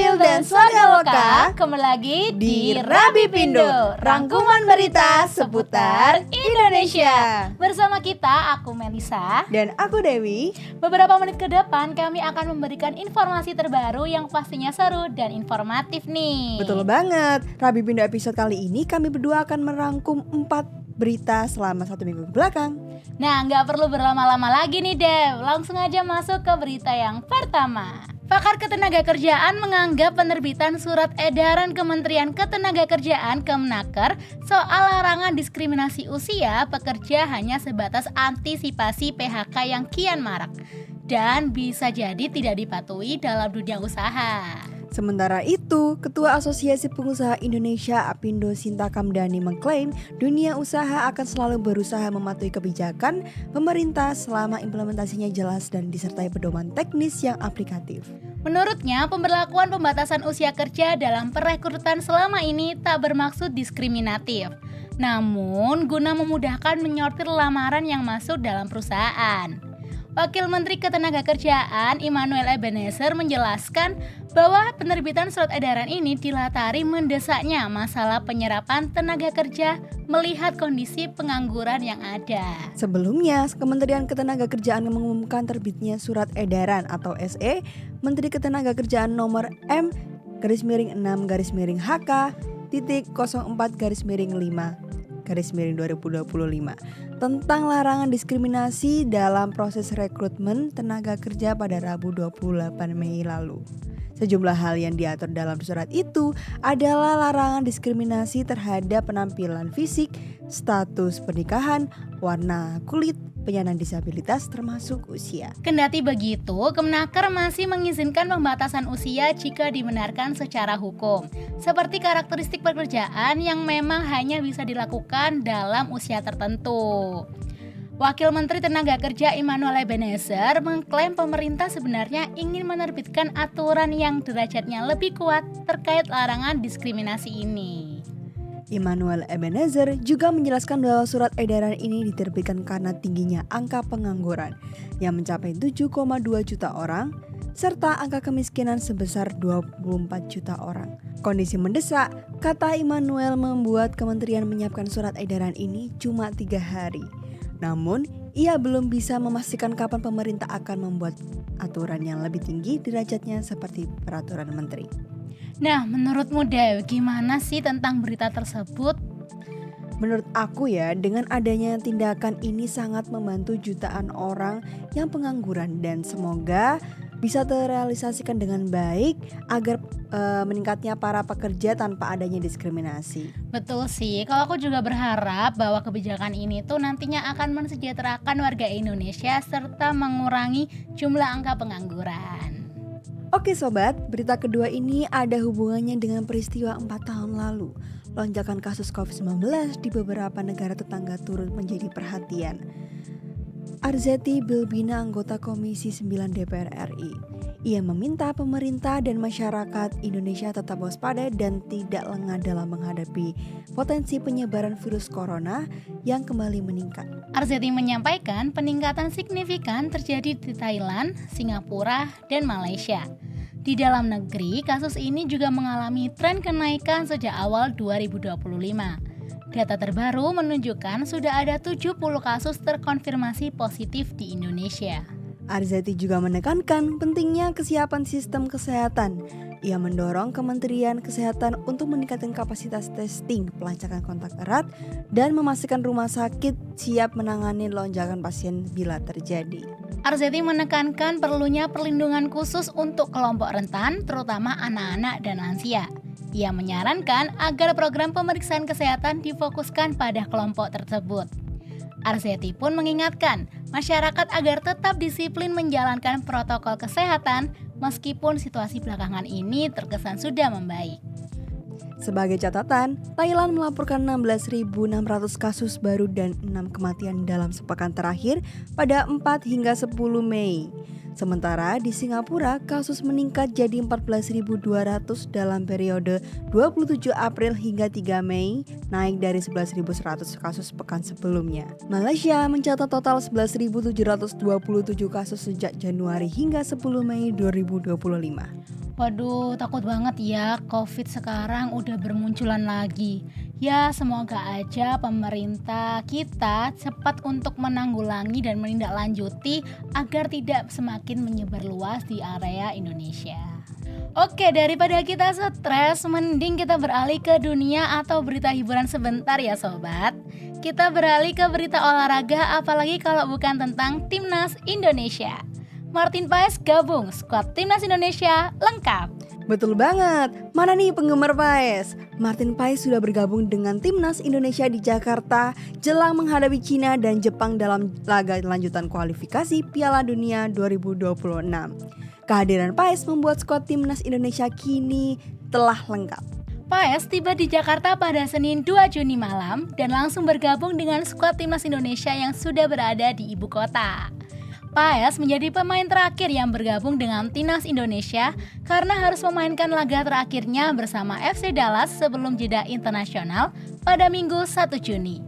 April dan Swarga Loka kembali lagi di Rabi Pindo, rangkuman berita seputar Indonesia. Bersama kita, aku Melisa dan aku Dewi. Beberapa menit ke depan kami akan memberikan informasi terbaru yang pastinya seru dan informatif nih. Betul banget. Rabi Pindo episode kali ini kami berdua akan merangkum 4 berita selama 1 minggu ke belakang. Nah, nggak perlu berlama-lama lagi nih Dev, langsung aja masuk ke berita yang pertama. Pakar Ketenagakerjaan menganggap penerbitan surat edaran Kementerian Ketenagakerjaan Kemenaker soal larangan diskriminasi usia pekerja hanya sebatas antisipasi PHK yang kian marak dan bisa jadi tidak dipatuhi dalam dunia usaha. Sementara itu, Ketua Asosiasi Pengusaha Indonesia Apindo Sinta Kamdani mengklaim dunia usaha akan selalu berusaha mematuhi kebijakan pemerintah selama implementasinya jelas dan disertai pedoman teknis yang aplikatif. Menurutnya, pemberlakuan pembatasan usia kerja dalam perekrutan selama ini tak bermaksud diskriminatif. Namun, guna memudahkan menyortir lamaran yang masuk dalam perusahaan. Wakil Menteri Ketenagakerjaan Immanuel Ebenezer menjelaskan bahwa penerbitan surat edaran ini dilatari mendesaknya masalah penyerapan tenaga kerja melihat kondisi pengangguran yang ada. Sebelumnya, Kementerian Ketenagakerjaan mengumumkan terbitnya surat edaran atau SE Menteri Ketenagakerjaan nomor M-6-HK.04-5-2025 tentang larangan diskriminasi dalam proses rekrutmen tenaga kerja pada Rabu 28 Mei lalu. Sejumlah hal yang diatur dalam surat itu adalah larangan diskriminasi terhadap penampilan fisik, status pernikahan, warna kulit, penyandang disabilitas termasuk usia. Kendati begitu, Kemenaker masih mengizinkan pembatasan usia jika dibenarkan secara hukum, seperti karakteristik pekerjaan yang memang hanya bisa dilakukan dalam usia tertentu. Wakil Menteri Tenaga Kerja Immanuel Ebenezer mengklaim pemerintah sebenarnya ingin menerbitkan aturan yang derajatnya lebih kuat terkait larangan diskriminasi ini. Immanuel Ebenezer juga menjelaskan bahwa surat edaran ini diterbitkan karena tingginya angka pengangguran yang mencapai 7,2 juta orang serta angka kemiskinan sebesar 24 juta orang. Kondisi mendesak, kata Immanuel, membuat kementerian menyiapkan surat edaran ini cuma 3 hari. Namun, ia belum bisa memastikan kapan pemerintah akan membuat aturan yang lebih tinggi derajatnya seperti peraturan menteri. Nah, menurutmu Dew, gimana sih tentang berita tersebut? Menurut aku ya, dengan adanya tindakan ini sangat membantu jutaan orang yang pengangguran dan semoga bisa terrealisasikan dengan baik agar meningkatnya para pekerja tanpa adanya diskriminasi. Betul sih, kalau aku juga berharap bahwa kebijakan ini tuh nantinya akan mensejahterakan warga Indonesia serta mengurangi jumlah angka pengangguran. Oke sobat, berita kedua ini ada hubungannya dengan peristiwa 4 tahun lalu. Lonjakan kasus COVID-19 di beberapa negara tetangga turut menjadi perhatian. Arzetti Bilbina, anggota Komisi 9 DPR RI. Ia meminta pemerintah dan masyarakat Indonesia tetap waspada dan tidak lengah dalam menghadapi potensi penyebaran virus corona yang kembali meningkat. Arzetti menyampaikan peningkatan signifikan terjadi di Thailand, Singapura, dan Malaysia. Di dalam negeri, kasus ini juga mengalami tren kenaikan sejak awal 2025. Data terbaru menunjukkan sudah ada 70 kasus terkonfirmasi positif di Indonesia. Arzetti juga menekankan pentingnya kesiapan sistem kesehatan. Ia mendorong Kementerian Kesehatan untuk meningkatkan kapasitas testing, pelacakan kontak erat, dan memastikan rumah sakit siap menangani lonjakan pasien bila terjadi. Arzetti menekankan perlunya perlindungan khusus untuk kelompok rentan, terutama anak-anak dan lansia. Ia menyarankan agar program pemeriksaan kesehatan difokuskan pada kelompok tersebut. Arzetti pun mengingatkan masyarakat agar tetap disiplin menjalankan protokol kesehatan meskipun situasi belakangan ini terkesan sudah membaik. Sebagai catatan, Thailand melaporkan 16.600 kasus baru dan 6 kematian dalam sepekan terakhir pada 4 hingga 10 Mei. Sementara di Singapura, kasus meningkat jadi 14.200 dalam periode 27 April hingga 3 Mei, naik dari 11.100 kasus pekan sebelumnya. Malaysia mencatat total 11.727 kasus sejak Januari hingga 10 Mei 2025. Waduh, takut banget ya, COVID sekarang udah bermunculan lagi. Ya, semoga aja pemerintah kita cepat untuk menanggulangi dan menindaklanjuti agar tidak semakin menyebar luas di area Indonesia. Oke, daripada kita stres, mending kita beralih ke dunia atau berita hiburan sebentar ya sobat. Kita beralih ke berita olahraga, apalagi kalau bukan tentang Timnas Indonesia. Martin Paes gabung, skuad Timnas Indonesia lengkap. Betul banget, mana nih penggemar Paes? Martin Paes sudah bergabung dengan Timnas Indonesia di Jakarta jelang menghadapi Cina dan Jepang dalam laga lanjutan kualifikasi Piala Dunia 2026. Kehadiran Paes membuat skuad Timnas Indonesia kini telah lengkap. Paes tiba di Jakarta pada Senin 2 Juni malam dan langsung bergabung dengan skuad Timnas Indonesia yang sudah berada di ibu kota. Paes menjadi pemain terakhir yang bergabung dengan Timnas Indonesia karena harus memainkan laga terakhirnya bersama FC Dallas sebelum jeda internasional pada Minggu 1 Juni.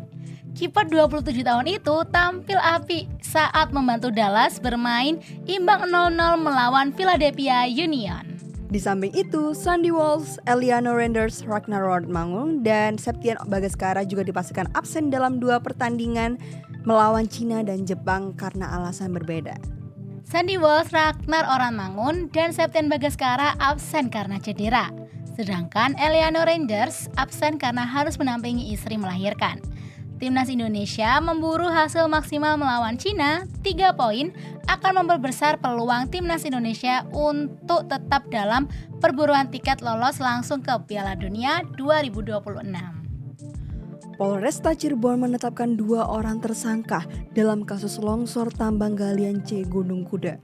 Kiper 27 tahun itu tampil apik saat membantu Dallas bermain imbang 0-0 melawan Philadelphia Union. Di samping itu, Sandy Walsh, Eliano Renders, Ragnar Rodmangun, dan Septian Bagaskara juga dipastikan absen dalam 2 pertandingan melawan Cina dan Jepang karena alasan berbeda. Sandy Walsh, Ragnar Oranmangun, dan Septian Bagaskara absen karena cedera. Sedangkan Eliano Renders absen karena harus mendampingi istri melahirkan. Timnas Indonesia memburu hasil maksimal melawan Cina, 3 poin akan memperbesar peluang Timnas Indonesia untuk tetap dalam perburuan tiket lolos langsung ke Piala Dunia 2026. Polresta Cirebon menetapkan 2 orang tersangka dalam kasus longsor tambang galian C Gunung Kuda.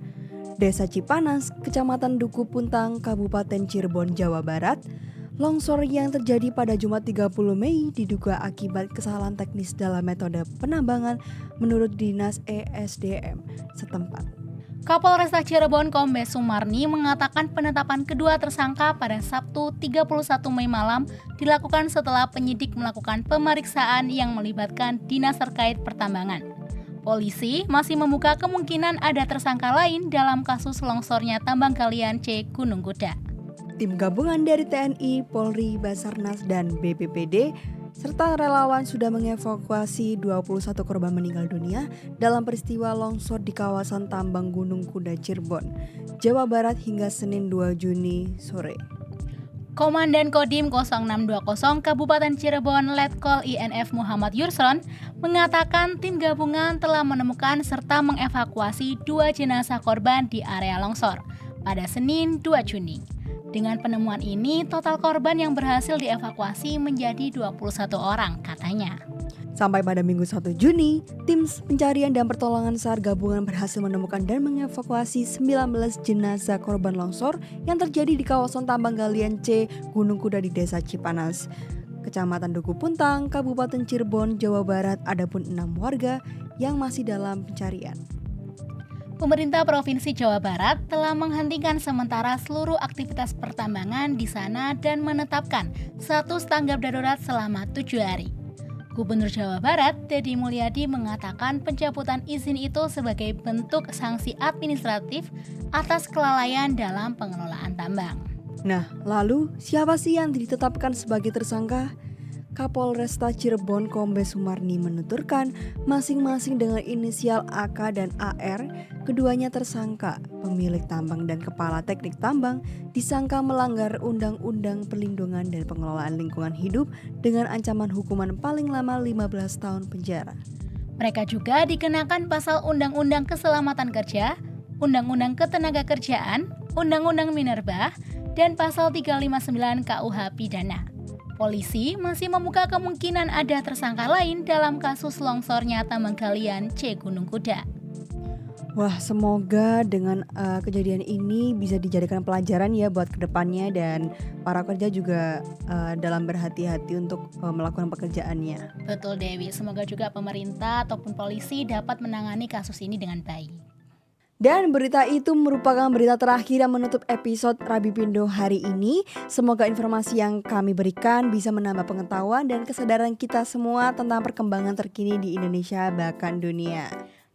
Desa Cipanas, Kecamatan Duku Puntang, Kabupaten Cirebon, Jawa Barat. Longsor yang terjadi pada Jumat 30 Mei diduga akibat kesalahan teknis dalam metode penambangan menurut Dinas ESDM setempat. Kapolresta Cirebon Kombes Sumarni mengatakan penetapan kedua tersangka pada Sabtu 31 Mei malam dilakukan setelah penyidik melakukan pemeriksaan yang melibatkan dinas terkait pertambangan. Polisi masih membuka kemungkinan ada tersangka lain dalam kasus longsornya tambang galian C Gunung Kuda. Tim gabungan dari TNI, Polri, Basarnas, dan BPBD serta relawan sudah mengevakuasi 21 korban meninggal dunia dalam peristiwa longsor di kawasan tambang Gunung Kuda Cirebon, Jawa Barat hingga Senin 2 Juni sore. Komandan Kodim 0620 Kabupaten Cirebon Letkol INF Muhammad Yurson mengatakan tim gabungan telah menemukan serta mengevakuasi 2 jenazah korban di area longsor pada Senin 2 Juni. Dengan penemuan ini, total korban yang berhasil dievakuasi menjadi 21 orang, katanya. Sampai pada Minggu 1 Juni, tim pencarian dan pertolongan SAR gabungan berhasil menemukan dan mengevakuasi 19 jenazah korban longsor yang terjadi di kawasan tambang galian C Gunung Kuda di Desa Cipanas, Kecamatan Duku Puntang, Kabupaten Cirebon, Jawa Barat. Adapun 6 warga yang masih dalam pencarian. Pemerintah Provinsi Jawa Barat telah menghentikan sementara seluruh aktivitas pertambangan di sana dan menetapkan status tanggap darurat selama 7 hari. Gubernur Jawa Barat, Deddy Mulyadi mengatakan pencabutan izin itu sebagai bentuk sanksi administratif atas kelalaian dalam pengelolaan tambang. Nah, lalu siapa sih yang ditetapkan sebagai tersangka? Kapolresta Cirebon Kombes Sumarni menuturkan masing-masing dengan inisial AK dan AR, keduanya tersangka, pemilik tambang dan kepala teknik tambang, disangka melanggar Undang-Undang Perlindungan dan Pengelolaan Lingkungan Hidup dengan ancaman hukuman paling lama 15 tahun penjara. Mereka juga dikenakan pasal Undang-Undang Keselamatan Kerja, Undang-Undang Ketenagakerjaan, Undang-Undang Minerba, dan pasal 359 KUH Pidana. Polisi masih membuka kemungkinan ada tersangka lain dalam kasus longsornya tambang galian C Gunung Kuda. Wah, semoga dengan kejadian ini bisa dijadikan pelajaran ya buat kedepannya dan para kerja juga dalam berhati-hati untuk melakukan pekerjaannya. Betul Dewi, semoga juga pemerintah ataupun polisi dapat menangani kasus ini dengan baik. Dan berita itu merupakan berita terakhir yang menutup episode Rabi Pindo hari ini. Semoga informasi yang kami berikan bisa menambah pengetahuan dan kesadaran kita semua tentang perkembangan terkini di Indonesia bahkan dunia.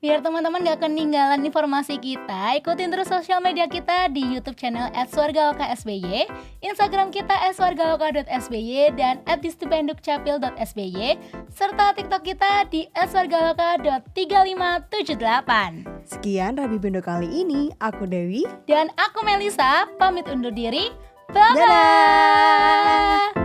Biar teman-teman gak ketinggalan informasi kita, ikutin terus sosial media kita di YouTube channel @wargalokasby, Instagram kita @wargaloka.sby dan @distipendukcapil.sby, serta TikTok kita di @wargaloka.3578. Sekian Rabi Bendo kali ini, aku Dewi Dan aku Melisa, pamit undur diri. Bye-bye! Dadah!